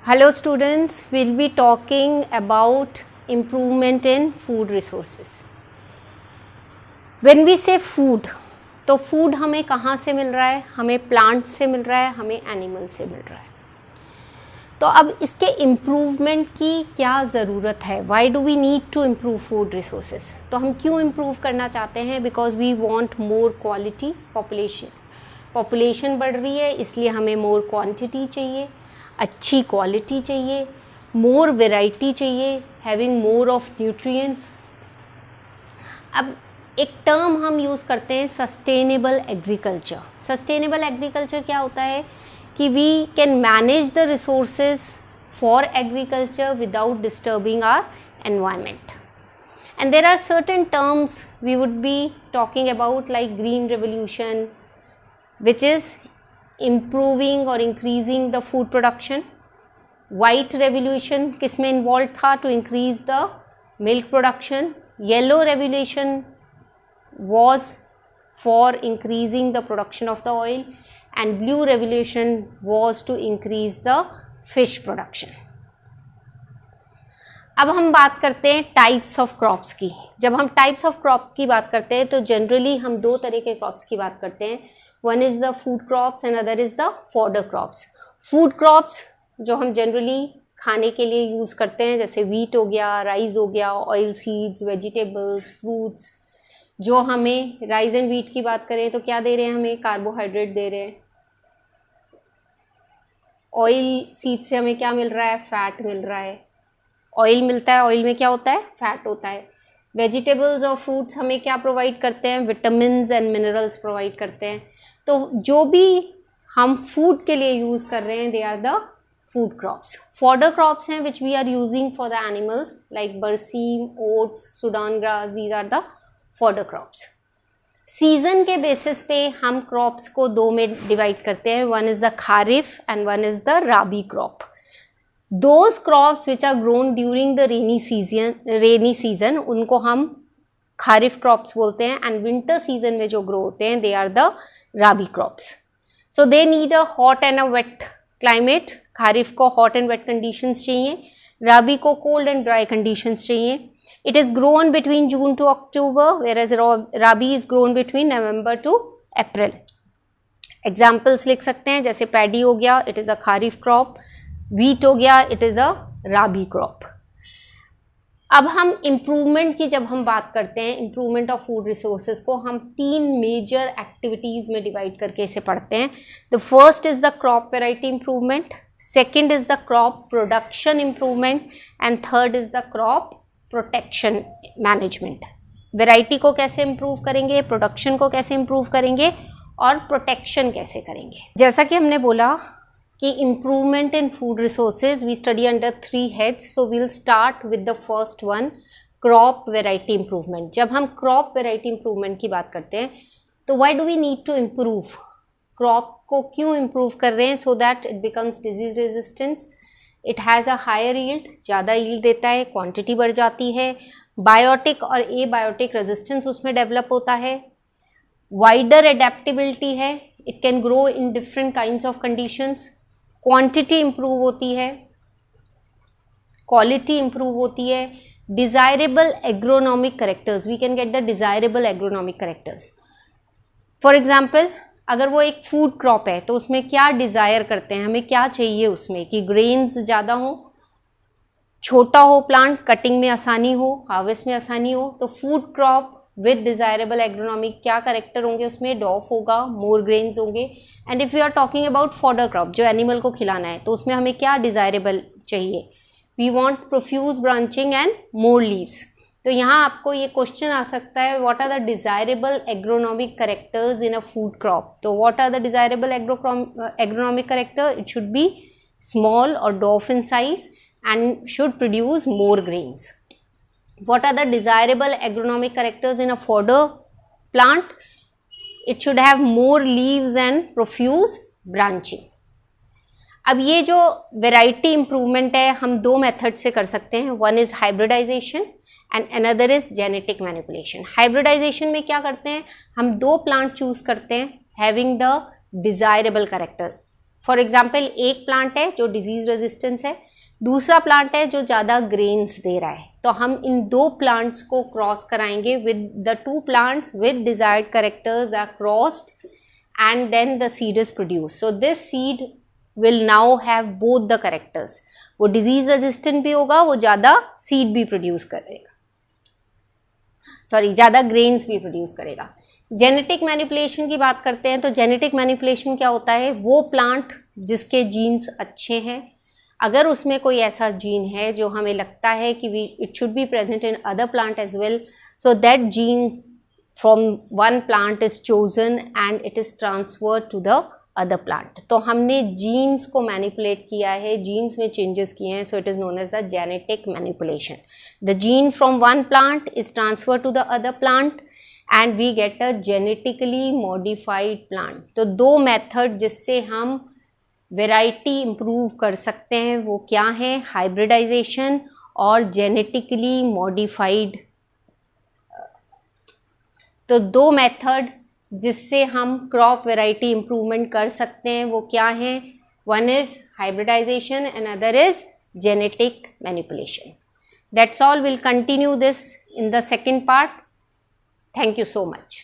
Hello students, we'll be talking about improvement in food resources. When we say food, तो food हमें कहाँ से मिल रहा है? हमें plants से मिल रहा है, हमें animal से मिल रहा है. तो अब इसके improvement की क्या ज़रूरत है? Why do we need to improve food resources? तो हम क्यों improve करना चाहते हैं? Because we want more quality population. Population बढ़ रही है, इसलिए हमें more quantity चाहिए, अच्छी क्वालिटी चाहिए, मोर वेराइटी चाहिए, हैविंग मोर ऑफ न्यूट्रिएंट्स. अब एक टर्म हम यूज़ करते हैं सस्टेनेबल एग्रीकल्चर. सस्टेनेबल एग्रीकल्चर क्या होता है कि we can manage the resources for agriculture without disturbing our environment. And there are certain terms we would be talking about like green revolution, which is improving or increasing the food production. White revolution किस में involved था? To increase the milk production. Yellow revolution was for increasing the production of the oil, and blue revolution was to increase the fish production. अब हम बात करते हैं types of crops की. जब हम टाइप्स ऑफ क्रॉप की बात करते हैं तो जनरली हम दो तरह के क्रॉप्स की बात करते हैं. One is the food crops and other is the fodder crops. Food crops जो हम जनरली खाने के लिए यूज़ करते हैं, जैसे वीट हो गया, राइस हो गया, ऑयल सीड्स, वेजिटेबल्स, फ्रूट्स. जो हमें राइस एंड वीट की बात करें तो क्या दे रहे हैं? हमें कार्बोहाइड्रेट दे रहे हैं. ऑयल सीड से हमें क्या मिल रहा है? फैट मिल रहा है. ऑयल मिलता है, ऑयल में क्या होता है? फैट होता है. वेजिटेबल्स और फ्रूट्स हमें क्या प्रोवाइड करते हैं? विटामिन्स एंड मिनरल्स प्रोवाइड करते हैं. तो जो भी हम फूड के लिए यूज़ कर रहे हैं, they are the food crops. Fodder crops हैं which we are using for the animals like बरसीम, oats, Sudan grass. These are the fodder crops. Season के बेसिस पे हम क्रॉप्स को दो में डिवाइड करते हैं. One is the kharif and one is the rabi crop. Those crops which are grown during the rainy season उनको हम खारिफ क्रॉप्स बोलते हैं. एंड विंटर सीजन में जो ग्रो होते हैं, they are the rabi crops. So they need a hot and a wet climate. Kharif को hot and wet conditions चाहिए, राबी को कोल्ड एंड ड्राई कंडीशंस चाहिए. It is grown between June to October, whereas rabi is grown between November to April. Examples लिख सकते हैं, जैसे paddy हो गया, it is a kharif crop. Wheat हो गया, it is a rabi crop. अब हम इम्प्रूवमेंट की जब हम बात करते हैं, इम्प्रूवमेंट ऑफ फूड रिसोर्सेज को हम तीन मेजर एक्टिविटीज़ में डिवाइड करके इसे पढ़ते हैं. The first is the crop variety improvement, second is the crop production improvement and third is the crop protection management. Variety को कैसे इम्प्रूव करेंगे, प्रोडक्शन को कैसे इम्प्रूव करेंगे और प्रोटेक्शन कैसे करेंगे. जैसा कि हमने बोला कि improvement in food resources we study under three heads. So we'll start with the first one, crop variety improvement. जब हम crop variety improvement की बात करते हैं तो why do we need to improve? crop को क्यों improve कर रहे हैं? So that it becomes disease resistance, it has a higher yield, ज़्यादा yield देता है, quantity बढ़ जाती है, biotic और abiotic resistance उसमें develop होता है, wider adaptability है, it can grow in different kinds of conditions, quantity improve होती है, क्वालिटी इम्प्रूव होती है, desirable agronomic characters, we can get the desirable agronomic characters. For example, अगर वो एक फूड क्रॉप है तो उसमें क्या डिज़ायर करते हैं, हमें क्या चाहिए उसमें कि ग्रेन्स ज़्यादा हो, छोटा हो प्लांट, कटिंग में आसानी हो, हार्वेस्ट में आसानी हो. तो food crop with desirable agronomic क्या करेक्टर होंगे उसमें? डॉफ होगा, मोर ग्रेन्स होंगे. And if you are talking about fodder crop जो एनिमल को खिलाना है, तो उसमें हमें क्या डिज़ायरेबल चाहिए? We want profuse branching and more leaves. तो यहाँ आपको ये क्वेश्चन आ सकता है, what are the desirable agronomic characters in a food crop. तो what are the desirable agronomic character? It should be small और dwarf in size and should produce more grains. What are the desirable agronomic characters in a fodder plant? It should have more leaves and profuse branching. अब ये जो variety improvement है हम दो method से कर सकते हैं. One is hybridization and another is genetic manipulation. Hybridization में क्या करते हैं? हम दो plant choose करते हैं having the desirable character. For example एक प्लांट है जो डिजीज रेजिस्टेंस है, दूसरा प्लांट है जो ज़्यादा ग्रेन्स दे रहा है, तो हम इन दो प्लांट्स को क्रॉस कराएंगे with the two plants with desired characters are crossed and then the seed is produced. So this seed will now have both the characters. वो disease resistant भी होगा, वो ज़्यादा seed भी produce करेगा, ज़्यादा grains भी produce करेगा. जेनेटिक मैनिपुलेशन की बात करते हैं तो जेनेटिक मैनिपुलेशन क्या होता है, वो प्लांट जिसके जीन्स अच्छे हैं, अगर उसमें कोई ऐसा जीन है जो हमें लगता है कि it should be present in other plant as well, so that genes from one plant is chosen and it is transferred to the other plant. तो हमने genes को manipulate किया है, genes में changes किए हैं, so it is known as the genetic manipulation. The gene from one plant is transferred to the other plant and we get a genetically modified plant. तो दो method जिससे हम variety improve कर सकते हैं वो क्या है, hybridization और genetically modified. तो दो मेथड जिससे हम क्रॉप वेराइटी इम्प्रूवमेंट कर सकते हैं वो क्या है, one is hybridization and other is genetic manipulation. That's all, will continue this in the second part. Thank you so much.